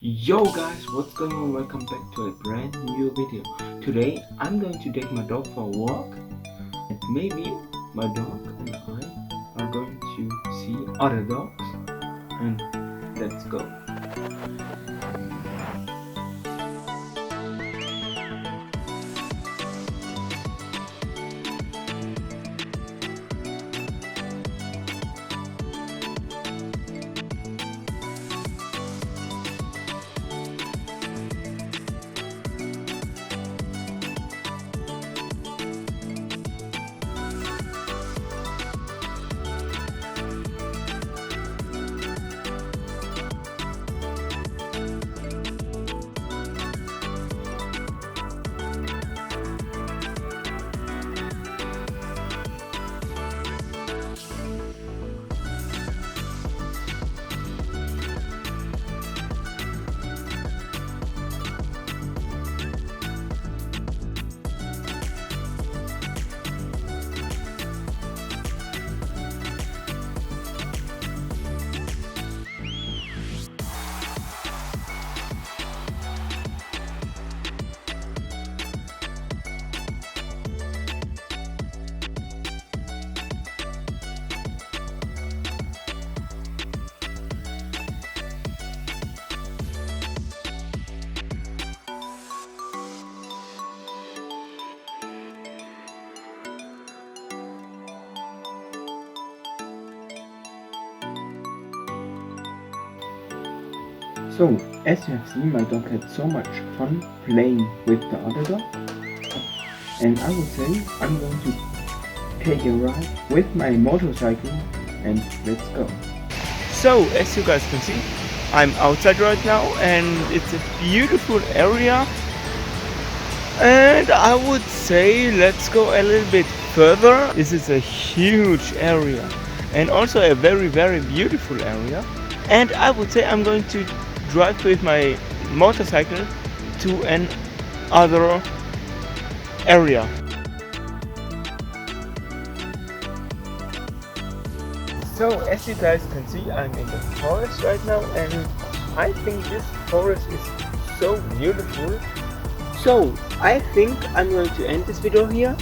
Yo guys, what's going on? Welcome back to a brand new video. Today I'm going to take my dog for a walk, and maybe my dog and I are going to see other dogs, and let's go. So, as you have seen, my dog had so much fun playing with the other dog, and I would say I'm going to take a ride with my motorcycle, and let's go. So, as you guys can see, I'm outside right now, and it's a beautiful area, and I would say let's go a little bit further. This is a huge area, and also a very beautiful area, and I would say I'm going to drive with my motorcycle to another area. So as you guys can see, I'm in the forest right now, and I think this forest is so beautiful. So I think I'm going to end this video here.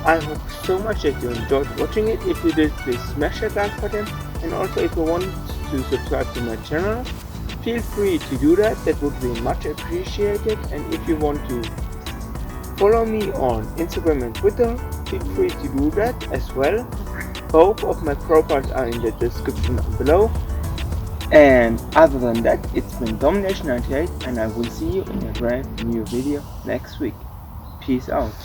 I hope so much that you enjoyed watching it. If you did, please smash that like button, and also if you want to subscribe to my channel, feel free to do that. That would be much appreciated. And if you want to follow me on Instagram and Twitter, feel free to do that as well. Both of my profiles are in the description below. And other than that, it's been Domination98, and I will see you in a brand new video next week. Peace out.